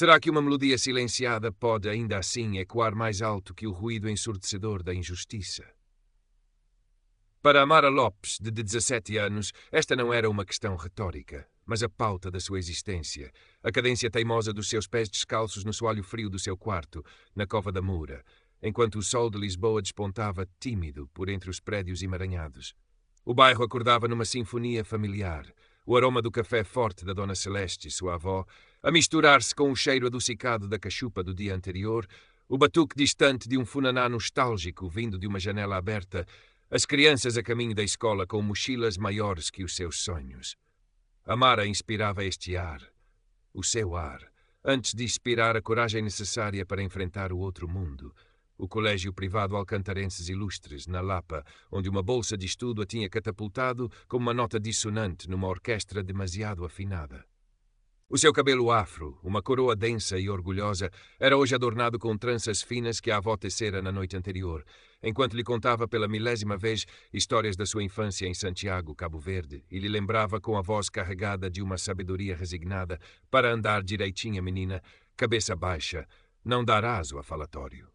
Será que uma melodia silenciada pode, ainda assim, ecoar mais alto que o ruído ensurdecedor da injustiça? Para Amara Lopes, de 17 anos, esta não era uma questão retórica, mas a pauta da sua existência, a cadência teimosa dos seus pés descalços no soalho frio do seu quarto, na Cova da Moura, enquanto o sol de Lisboa despontava tímido por entre os prédios emaranhados. O bairro acordava numa sinfonia familiar, o aroma do café forte da Dona Celeste, sua avó, a misturar-se com o cheiro adocicado da cachupa do dia anterior, o batuque distante de um funaná nostálgico vindo de uma janela aberta, as crianças a caminho da escola com mochilas maiores que os seus sonhos. Amara inspirava este ar, o seu ar, antes de inspirar a coragem necessária para enfrentar o outro mundo, o colégio privado Alcantarenses Ilustres, na Lapa, onde uma bolsa de estudo a tinha catapultado como uma nota dissonante numa orquestra demasiado afinada. O seu cabelo afro, uma coroa densa e orgulhosa, era hoje adornado com tranças finas que a avó tecera na noite anterior, enquanto lhe contava pela milésima vez histórias da sua infância em Santiago, Cabo Verde, e lhe lembrava com a voz carregada de uma sabedoria resignada: para andar direitinha, menina, cabeça baixa, não dar aso a falatório.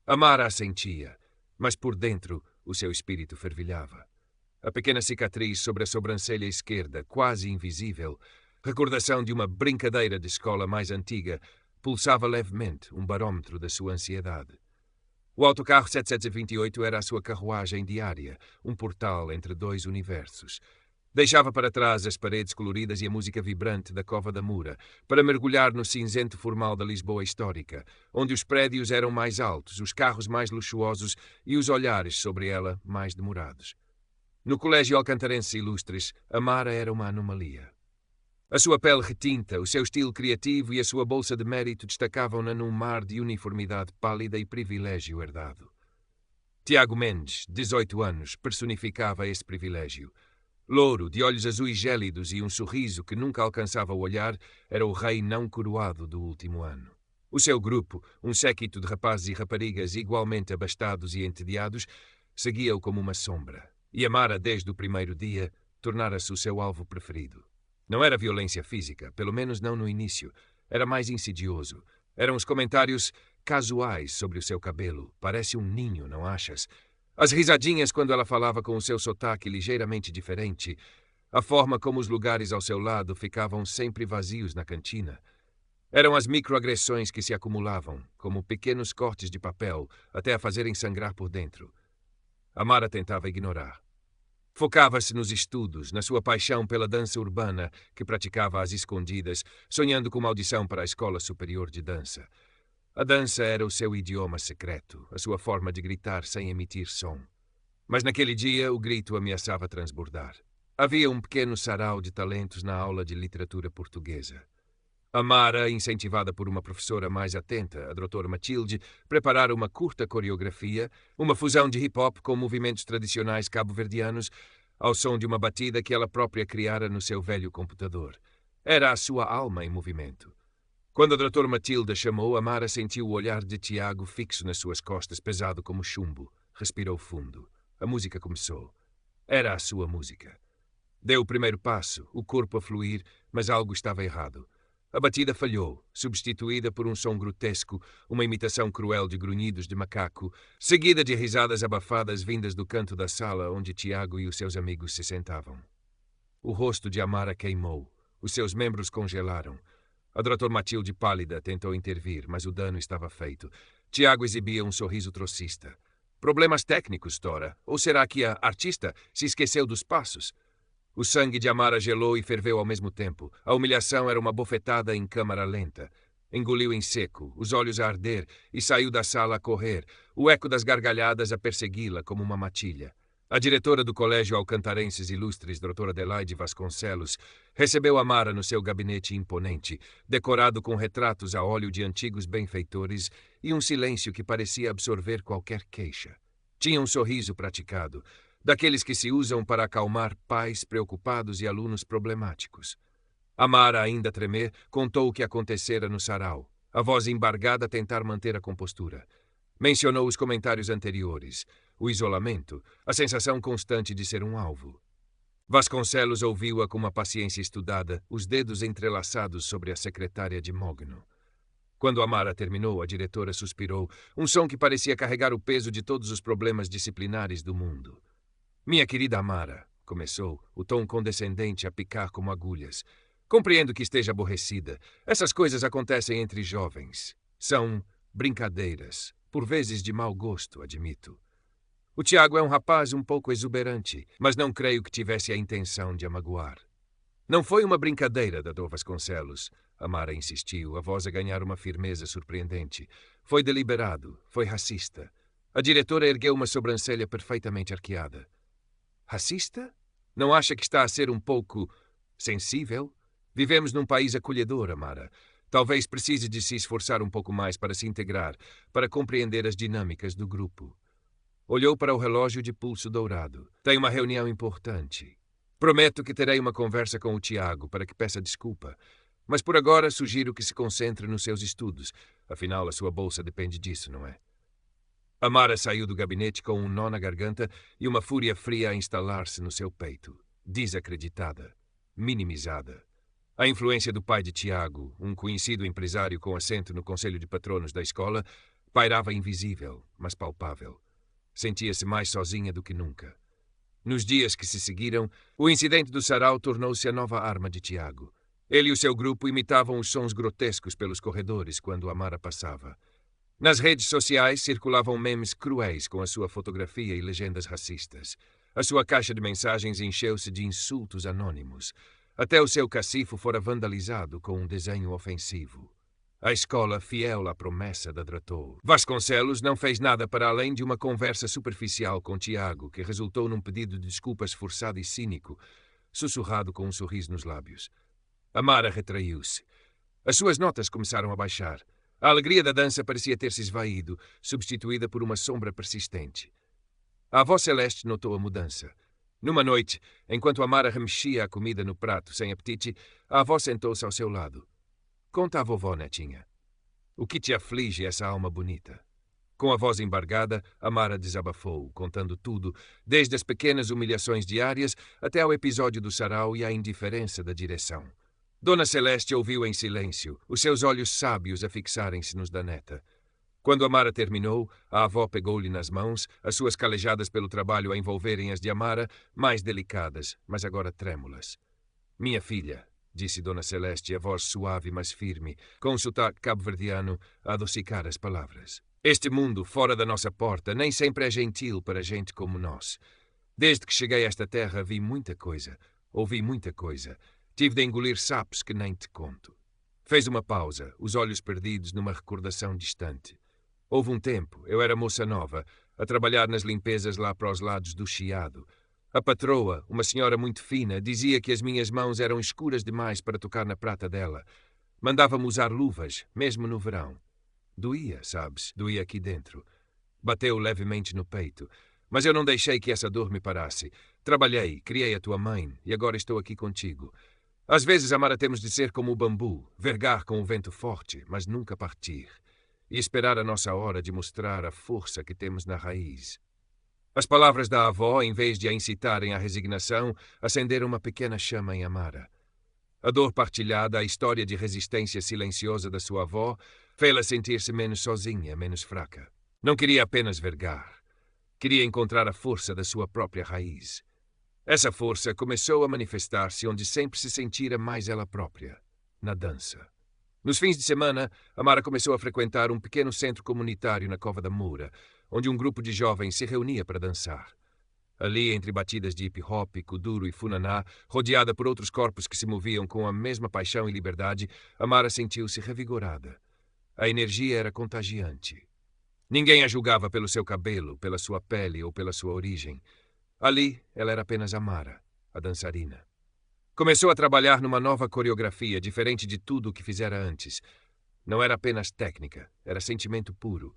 Amara a sentia, mas por dentro o seu espírito fervilhava. A pequena cicatriz sobre a sobrancelha esquerda, quase invisível, recordação de uma brincadeira de escola mais antiga, pulsava levemente um barômetro da sua ansiedade. O autocarro 728 era a sua carruagem diária, um portal entre dois universos. Deixava para trás as paredes coloridas e a música vibrante da Cova da Moura, para mergulhar no cinzento formal da Lisboa histórica, onde os prédios eram mais altos, os carros mais luxuosos e os olhares sobre ela mais demorados. No Colégio Alcantarense Ilustres, Amara era uma anomalia. A sua pele retinta, o seu estilo criativo e a sua bolsa de mérito destacavam-na num mar de uniformidade pálida e privilégio herdado. Tiago Mendes, 18 anos, personificava esse privilégio. Louro, de olhos azuis gélidos e um sorriso que nunca alcançava o olhar, era o rei não coroado do último ano. O seu grupo, um séquito de rapazes e raparigas igualmente abastados e entediados, seguia-o como uma sombra. E Amara, desde o primeiro dia, tornara-se o seu alvo preferido. Não era violência física, pelo menos não no início. Era mais insidioso. Eram os comentários casuais sobre o seu cabelo. Parece um ninho, não achas? As risadinhas quando ela falava com o seu sotaque ligeiramente diferente. A forma como os lugares ao seu lado ficavam sempre vazios na cantina. Eram as microagressões que se acumulavam, como pequenos cortes de papel, até a fazerem sangrar por dentro. Amara tentava ignorar. Focava-se nos estudos, na sua paixão pela dança urbana, que praticava às escondidas, sonhando com uma audição para a Escola Superior de Dança. A dança era o seu idioma secreto, a sua forma de gritar sem emitir som. Mas naquele dia o grito ameaçava transbordar. Havia um pequeno sarau de talentos na aula de literatura portuguesa. Amara, incentivada por uma professora mais atenta, a doutora Matilde, preparara uma curta coreografia, uma fusão de hip-hop com movimentos tradicionais cabo-verdianos, ao som de uma batida que ela própria criara no seu velho computador. Era a sua alma em movimento. Quando a doutora Matilde a chamou, Amara sentiu o olhar de Tiago fixo nas suas costas, pesado como chumbo. Respirou fundo. A música começou. Era a sua música. Deu o primeiro passo, o corpo a fluir, mas algo estava errado. A batida falhou, substituída por um som grotesco, uma imitação cruel de grunhidos de macaco, seguida de risadas abafadas vindas do canto da sala onde Tiago e os seus amigos se sentavam. O rosto de Amara queimou, os seus membros congelaram. A doutora Matilde, pálida, tentou intervir, mas o dano estava feito. Tiago exibia um sorriso trocista. Problemas técnicos, Tora. Ou será que a artista se esqueceu dos passos? O sangue de Amara gelou e ferveu ao mesmo tempo. A humilhação era uma bofetada em câmara lenta. Engoliu em seco, os olhos a arder, e saiu da sala a correr, o eco das gargalhadas a persegui-la como uma matilha. A diretora do Colégio Alcantarenses Ilustres, doutora Adelaide Vasconcelos, recebeu Amara no seu gabinete imponente, decorado com retratos a óleo de antigos benfeitores e um silêncio que parecia absorver qualquer queixa. Tinha um sorriso praticado, daqueles que se usam para acalmar pais preocupados e alunos problemáticos. Amara, ainda a tremer, contou o que acontecera no sarau, a voz embargada a tentar manter a compostura. Mencionou os comentários anteriores, o isolamento, a sensação constante de ser um alvo. Vasconcelos ouviu-a com uma paciência estudada, os dedos entrelaçados sobre a secretária de mogno. Quando Amara terminou, a diretora suspirou, um som que parecia carregar o peso de todos os problemas disciplinares do mundo. Minha querida Amara, começou, o tom condescendente a picar como agulhas. Compreendo que esteja aborrecida. Essas coisas acontecem entre jovens. São brincadeiras, por vezes de mau gosto, admito. O Tiago é um rapaz um pouco exuberante, mas não creio que tivesse a intenção de a magoar. Não foi uma brincadeira, Dr. Vasconcelos. Amara insistiu, a voz a ganhar uma firmeza surpreendente. Foi deliberado, foi racista. A diretora ergueu uma sobrancelha perfeitamente arqueada. Racista? Não acha que está a ser um pouco sensível? Vivemos num país acolhedor, Amara. Talvez precise de se esforçar um pouco mais para se integrar, para compreender as dinâmicas do grupo. Olhou para o relógio de pulso dourado. Tem uma reunião importante. Prometo que terei uma conversa com o Tiago para que peça desculpa. Mas por agora sugiro que se concentre nos seus estudos. Afinal, a sua bolsa depende disso, não é? Amara saiu do gabinete com um nó na garganta e uma fúria fria a instalar-se no seu peito. Desacreditada. Minimizada. A influência do pai de Tiago, um conhecido empresário com assento no conselho de patronos da escola, pairava invisível, mas palpável. Sentia-se mais sozinha do que nunca. Nos dias que se seguiram, o incidente do sarau tornou-se a nova arma de Tiago. Ele e o seu grupo imitavam os sons grotescos pelos corredores quando Amara passava. Nas redes sociais circulavam memes cruéis com a sua fotografia e legendas racistas. A sua caixa de mensagens encheu-se de insultos anônimos. Até o seu cacifo fora vandalizado com um desenho ofensivo. A escola, fiel à promessa, detratou. Vasconcelos não fez nada para além de uma conversa superficial com Tiago, que resultou num pedido de desculpas forçado e cínico, sussurrado com um sorriso nos lábios. Amara retraiu-se. As suas notas começaram a baixar. A alegria da dança parecia ter-se esvaído, substituída por uma sombra persistente. A avó Celeste notou a mudança. Numa noite, enquanto Amara remexia a comida no prato sem apetite, a avó sentou-se ao seu lado. Conta à vovó, netinha. O que te aflige essa alma bonita? Com a voz embargada, Amara desabafou, contando tudo, desde as pequenas humilhações diárias até ao episódio do sarau e à indiferença da direção. Dona Celeste ouviu em silêncio, os seus olhos sábios a fixarem-se nos da neta. Quando Amara terminou, a avó pegou-lhe nas mãos, as suas calejadas pelo trabalho a envolverem as de Amara, mais delicadas, mas agora trêmulas. Minha filha, disse Dona Celeste, a voz suave mas firme, com um sotaque cabo-verdiano a adocicar as palavras. Este mundo, fora da nossa porta, nem sempre é gentil para gente como nós. Desde que cheguei a esta terra, vi muita coisa, ouvi muita coisa. Tive de engolir sapos que nem te conto. Fez uma pausa, os olhos perdidos numa recordação distante. Houve um tempo, eu era moça nova, a trabalhar nas limpezas lá para os lados do Chiado. A patroa, uma senhora muito fina, dizia que as minhas mãos eram escuras demais para tocar na prata dela. Mandava-me usar luvas, mesmo no verão. Doía, sabes, doía aqui dentro. Bateu levemente no peito. Mas eu não deixei que essa dor me parasse. Trabalhei, criei a tua mãe e agora estou aqui contigo. Às vezes, Amara, temos de ser como o bambu, vergar com o vento forte, mas nunca partir. E esperar a nossa hora de mostrar a força que temos na raiz. As palavras da avó, em vez de a incitarem à resignação, acenderam uma pequena chama em Amara. A dor partilhada, a história de resistência silenciosa da sua avó, fê-la sentir-se menos sozinha, menos fraca. Não queria apenas vergar. Queria encontrar a força da sua própria raiz. Essa força começou a manifestar-se onde sempre se sentira mais ela própria, na dança. Nos fins de semana, Amara começou a frequentar um pequeno centro comunitário na Cova da Moura, onde um grupo de jovens se reunia para dançar. Ali, entre batidas de hip-hop, kuduro e funaná, rodeada por outros corpos que se moviam com a mesma paixão e liberdade, Amara sentiu-se revigorada. A energia era contagiante. Ninguém a julgava pelo seu cabelo, pela sua pele ou pela sua origem. Ali, ela era apenas Amara, a dançarina. Começou a trabalhar numa nova coreografia, diferente de tudo o que fizera antes. Não era apenas técnica, era sentimento puro.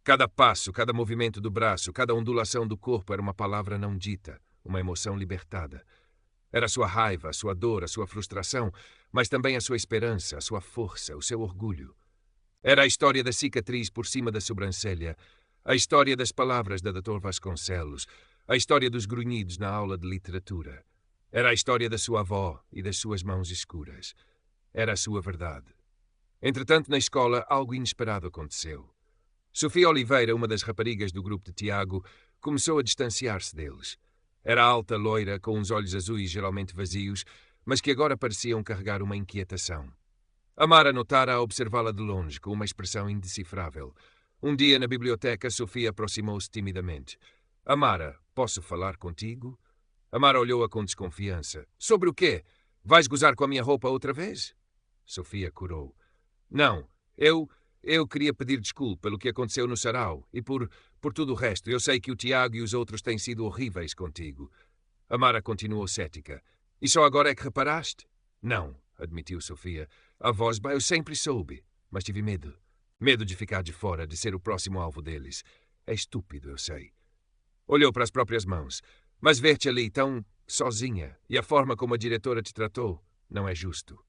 Cada passo, cada movimento do braço, cada ondulação do corpo era uma palavra não dita, uma emoção libertada. Era a sua raiva, a sua dor, a sua frustração, mas também a sua esperança, a sua força, o seu orgulho. Era a história da cicatriz por cima da sobrancelha, a história das palavras da Dr. Vasconcelos, a história dos grunhidos na aula de literatura. Era a história da sua avó e das suas mãos escuras. Era a sua verdade. Entretanto, na escola, algo inesperado aconteceu. Sofia Oliveira, uma das raparigas do grupo de Tiago, começou a distanciar-se deles. Era alta, loira, com uns olhos azuis geralmente vazios, mas que agora pareciam carregar uma inquietação. Amara notara a observá-la de longe, com uma expressão indecifrável. Um dia, na biblioteca, Sofia aproximou-se timidamente. Amara, posso falar contigo? Amara olhou-a com desconfiança. Sobre o quê? Vais gozar com a minha roupa outra vez? Sofia corou. Não, eu queria pedir desculpa pelo que aconteceu no sarau e por tudo o resto. Eu sei que o Tiago e os outros têm sido horríveis contigo. Amara continuou cética. E só agora é que reparaste? Não, admitiu Sofia. A voz, eu sempre soube, mas tive medo. Medo de ficar de fora, de ser o próximo alvo deles. É estúpido, eu sei. Olhou para as próprias mãos. Mas ver-te ali tão sozinha e a forma como a diretora te tratou não é justo.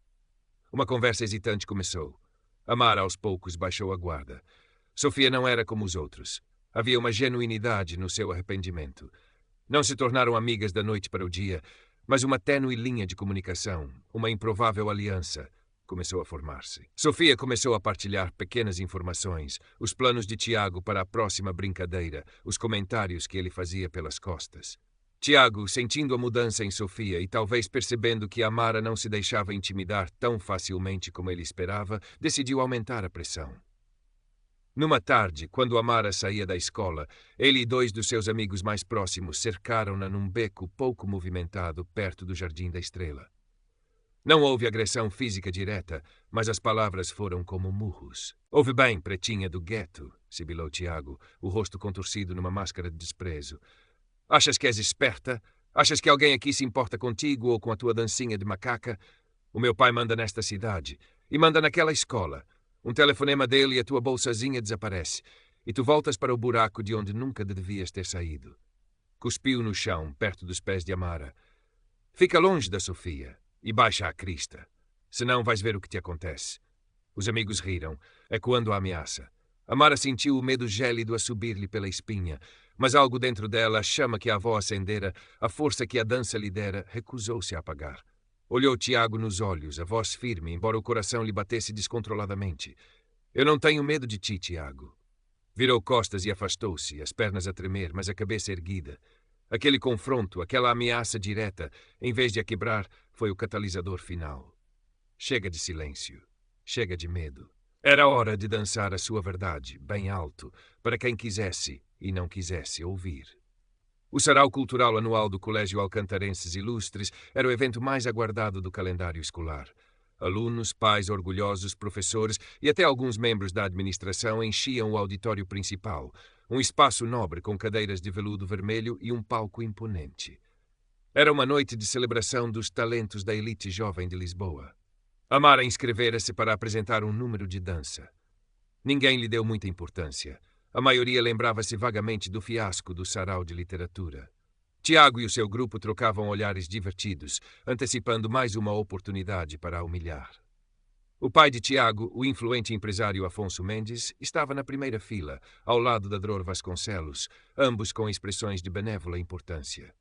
Uma conversa hesitante começou. Amara, aos poucos, baixou a guarda. Sofia não era como os outros. Havia uma genuinidade no seu arrependimento. Não se tornaram amigas da noite para o dia, mas uma tênue linha de comunicação, uma improvável aliança, começou a formar-se. Sofia começou a partilhar pequenas informações, os planos de Tiago para a próxima brincadeira, os comentários que ele fazia pelas costas. Tiago, sentindo a mudança em Sofia e talvez percebendo que Amara não se deixava intimidar tão facilmente como ele esperava, decidiu aumentar a pressão. Numa tarde, quando Amara saía da escola, ele e dois dos seus amigos mais próximos cercaram-na num beco pouco movimentado perto do Jardim da Estrela. Não houve agressão física direta, mas as palavras foram como murros. Ouve bem, pretinha do gueto, sibilou Tiago, o rosto contorcido numa máscara de desprezo. Achas que és esperta? Achas que alguém aqui se importa contigo ou com a tua dancinha de macaca? O meu pai manda nesta cidade e manda naquela escola. Um telefonema dele e a tua bolsazinha desaparece. E tu voltas para o buraco de onde nunca devias ter saído. Cuspiu no chão, perto dos pés de Amara. Fica longe da Sofia e baixa a crista. Senão vais ver o que te acontece. Os amigos riram, ecoando a ameaça. Amara sentiu o medo gélido a subir-lhe pela espinha, mas algo dentro dela, a chama que a avó acendera, a força que a dança lhe dera, recusou-se a apagar. Olhou Tiago nos olhos, a voz firme, embora o coração lhe batesse descontroladamente. Eu não tenho medo de ti, Tiago. Virou costas e afastou-se, as pernas a tremer, mas a cabeça erguida. Aquele confronto, aquela ameaça direta, em vez de a quebrar, foi o catalisador final. Chega de silêncio. Chega de medo. Era hora de dançar a sua verdade, bem alto, para quem quisesse e não quisesse ouvir. O Sarau Cultural Anual do Colégio Alcantarenses Ilustres era o evento mais aguardado do calendário escolar. Alunos, pais orgulhosos, professores e até alguns membros da administração enchiam o auditório principal, um espaço nobre com cadeiras de veludo vermelho e um palco imponente. Era uma noite de celebração dos talentos da elite jovem de Lisboa. Amara inscrevera-se para apresentar um número de dança. Ninguém lhe deu muita importância. A maioria lembrava-se vagamente do fiasco do sarau de literatura. Tiago e o seu grupo trocavam olhares divertidos, antecipando mais uma oportunidade para a humilhar. O pai de Tiago, o influente empresário Afonso Mendes, estava na primeira fila, ao lado da Dror Vasconcelos, ambos com expressões de benévola importância.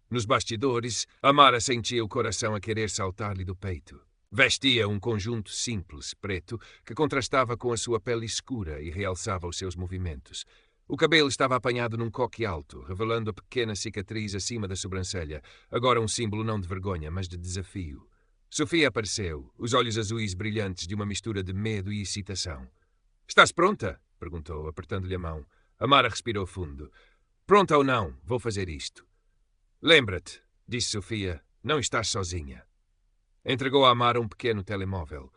Nos bastidores, Amara sentia o coração a querer saltar-lhe do peito. Vestia um conjunto simples, preto, que contrastava com a sua pele escura e realçava os seus movimentos. O cabelo estava apanhado num coque alto, revelando a pequena cicatriz acima da sobrancelha, agora um símbolo não de vergonha, mas de desafio. Sofia apareceu, os olhos azuis brilhantes de uma mistura de medo e excitação. — Estás pronta? — perguntou, apertando-lhe a mão. Amara respirou fundo. — Pronta ou não, vou fazer isto. — Lembra-te, disse Sofia, não estás sozinha. Entregou a Amara um pequeno telemóvel.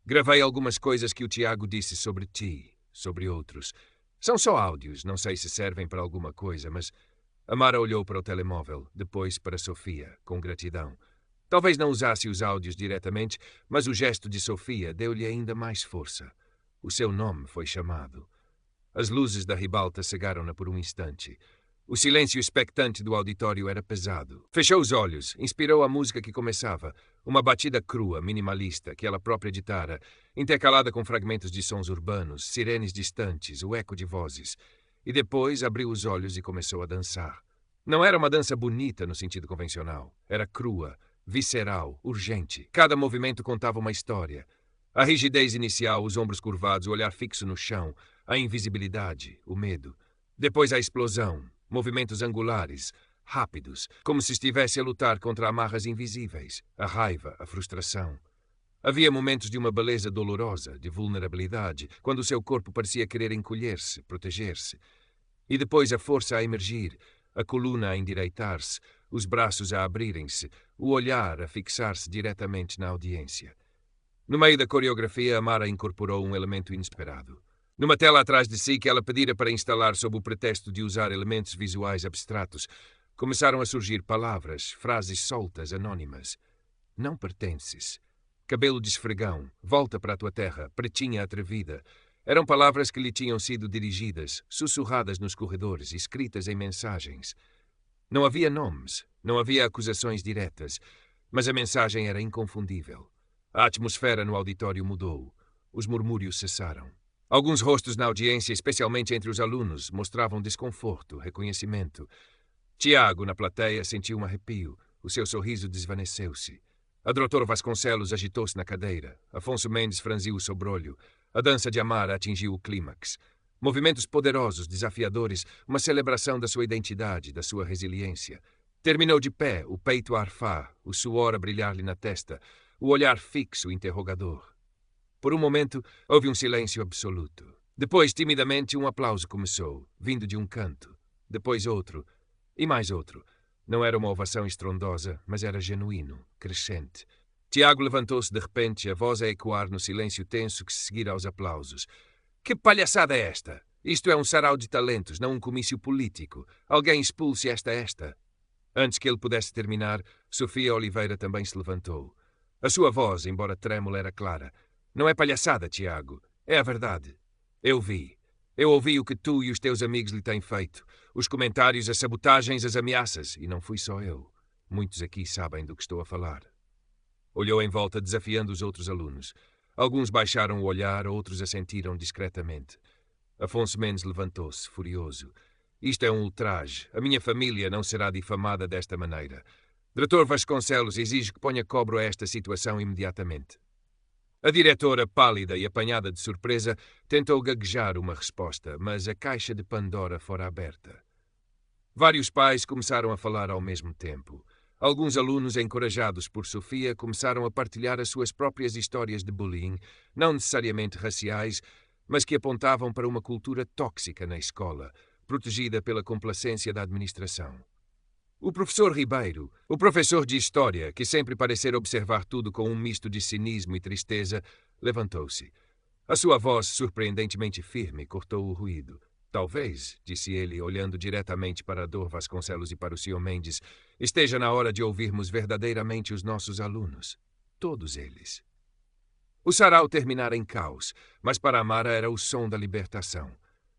Gravei algumas coisas que o Tiago disse sobre ti, sobre outros. São só áudios, não sei se servem para alguma coisa, mas... Amara olhou para o telemóvel, depois para Sofia, com gratidão. Talvez não usasse os áudios diretamente, mas o gesto de Sofia deu-lhe ainda mais força. O seu nome foi chamado. As luzes da ribalta cegaram-na por um instante. O silêncio expectante do auditório era pesado. Fechou os olhos, inspirou a música que começava, uma batida crua, minimalista, que ela própria ditara, intercalada com fragmentos de sons urbanos, sirenes distantes, o eco de vozes. E depois abriu os olhos e começou a dançar. Não era uma dança bonita no sentido convencional. Era crua, visceral, urgente. Cada movimento contava uma história. A rigidez inicial, os ombros curvados, o olhar fixo no chão, a invisibilidade, o medo. Depois a explosão, movimentos angulares, rápidos, como se estivesse a lutar contra amarras invisíveis, a raiva, a frustração. Havia momentos de uma beleza dolorosa, de vulnerabilidade, quando o seu corpo parecia querer encolher-se, proteger-se. E depois a força a emergir, a coluna a endireitar-se, os braços a abrirem-se, o olhar a fixar-se diretamente na audiência. No meio da coreografia, Amara incorporou um elemento inesperado. Numa tela atrás de si que ela pedira para instalar sob o pretexto de usar elementos visuais abstratos, começaram a surgir palavras, frases soltas, anônimas. Não pertences. Cabelo de esfregão, volta para a tua terra, pretinha atrevida. Eram palavras que lhe tinham sido dirigidas, sussurradas nos corredores, escritas em mensagens. Não havia nomes, não havia acusações diretas, mas a mensagem era inconfundível. A atmosfera no auditório mudou. Os murmúrios cessaram. Alguns rostos na audiência, especialmente entre os alunos, mostravam desconforto, reconhecimento. Tiago, na plateia, sentiu um arrepio. O seu sorriso desvaneceu-se. A Dr. Vasconcelos agitou-se na cadeira. Afonso Mendes franziu o sobrolho. A dança de Amara atingiu o clímax. Movimentos poderosos, desafiadores, uma celebração da sua identidade, da sua resiliência. Terminou de pé, o peito a arfar, o suor a brilhar-lhe na testa, o olhar fixo, interrogador. Por um momento, houve um silêncio absoluto. Depois, timidamente, um aplauso começou, vindo de um canto. Depois outro, e mais outro. Não era uma ovação estrondosa, mas era genuíno, crescente. Tiago levantou-se de repente, a voz a ecoar no silêncio tenso que se seguira aos aplausos. Que palhaçada é esta? Isto é um sarau de talentos, não um comício político. Alguém expulse esta. Antes que ele pudesse terminar, Sofia Oliveira também se levantou. A sua voz, embora trêmula, era clara. Não é palhaçada, Tiago. É a verdade. Eu vi. Eu ouvi o que tu e os teus amigos lhe têm feito. Os comentários, as sabotagens, as ameaças. E não fui só eu. Muitos aqui sabem do que estou a falar. Olhou em volta, desafiando os outros alunos. Alguns baixaram o olhar, outros assentiram discretamente. Afonso Mendes levantou-se, furioso. Isto é um ultraje. A minha família não será difamada desta maneira. Dr. Vasconcelos exige que ponha cobro a esta situação imediatamente. A diretora, pálida e apanhada de surpresa, tentou gaguejar uma resposta, mas a caixa de Pandora fora aberta. Vários pais começaram a falar ao mesmo tempo. Alguns alunos, encorajados por Sofia, começaram a partilhar as suas próprias histórias de bullying, não necessariamente raciais, mas que apontavam para uma cultura tóxica na escola, protegida pela complacência da administração. O professor Ribeiro, o professor de História, que sempre parecera observar tudo com um misto de cinismo e tristeza, levantou-se. A sua voz, surpreendentemente firme, cortou o ruído. Talvez, disse ele, olhando diretamente para a Dr. Vasconcelos e para o Sr. Mendes, esteja na hora de ouvirmos verdadeiramente os nossos alunos. Todos eles. O sarau terminara em caos, mas para Amara era o som da libertação.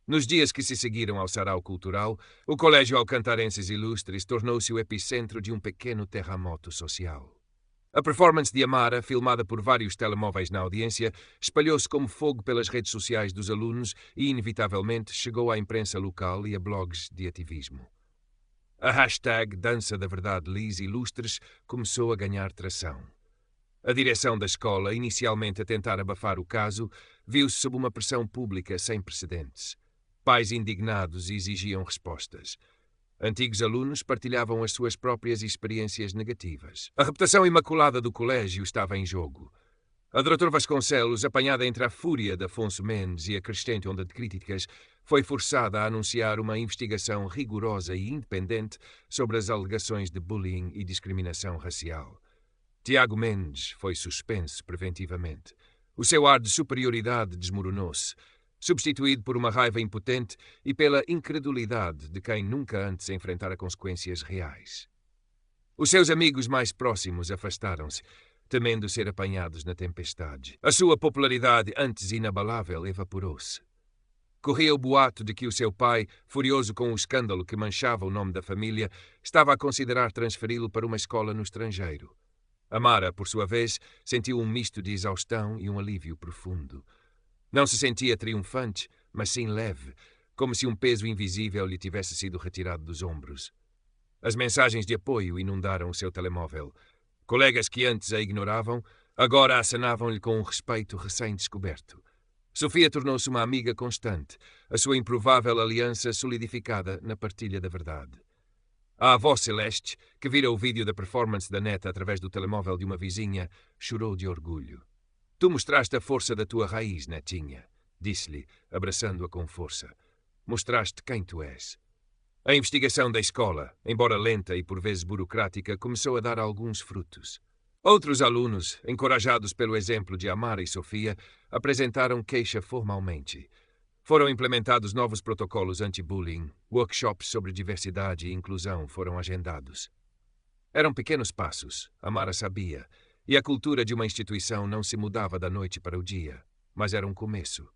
Nos dias que se seguiram ao sarau cultural, o Colégio Alcantarenses Ilustres tornou-se o epicentro de um pequeno terremoto social. A performance de Amara, filmada por vários telemóveis na audiência, espalhou-se como fogo pelas redes sociais dos alunos e, inevitavelmente, chegou à imprensa local e a blogs de ativismo. A hashtag Dança da Verdade Liz Ilustres começou a ganhar tração. A direção da escola, inicialmente a tentar abafar o caso, viu-se sob uma pressão pública sem precedentes. Pais indignados exigiam respostas. Antigos alunos partilhavam as suas próprias experiências negativas. A reputação imaculada do colégio estava em jogo. A Dr. Vasconcelos, apanhada entre a fúria de Afonso Mendes e a crescente onda de críticas, foi forçada a anunciar uma investigação rigorosa e independente sobre as alegações de bullying e discriminação racial. Tiago Mendes foi suspenso preventivamente. O seu ar de superioridade desmoronou-se, substituído por uma raiva impotente e pela incredulidade de quem nunca antes enfrentara consequências reais. Os seus amigos mais próximos afastaram-se, temendo ser apanhados na tempestade. A sua popularidade, antes inabalável, evaporou-se. Corria o boato de que o seu pai, furioso com o escândalo que manchava o nome da família, estava a considerar transferi-lo para uma escola no estrangeiro. Amara, por sua vez, sentiu um misto de exaustão e um alívio profundo. Não se sentia triunfante, mas sim leve, como se um peso invisível lhe tivesse sido retirado dos ombros. As mensagens de apoio inundaram o seu telemóvel. Colegas que antes a ignoravam Agora acanavam-lhe com um respeito recém-descoberto. Sofia tornou-se uma amiga constante, a sua improvável aliança solidificada na partilha da verdade. A avó Celeste, que vira o vídeo da performance da neta através do telemóvel de uma vizinha, chorou de orgulho. Tu mostraste a força da tua raiz, netinha, disse-lhe, abraçando-a com força. Mostraste quem tu és. A investigação da escola, embora lenta e por vezes burocrática, começou a dar alguns frutos. Outros alunos, encorajados pelo exemplo de Amara e Sofia, apresentaram queixa formalmente. Foram implementados novos protocolos anti-bullying, workshops sobre diversidade e inclusão foram agendados. Eram pequenos passos, Amara sabia, e a cultura de uma instituição não se mudava da noite para o dia, mas era um começo.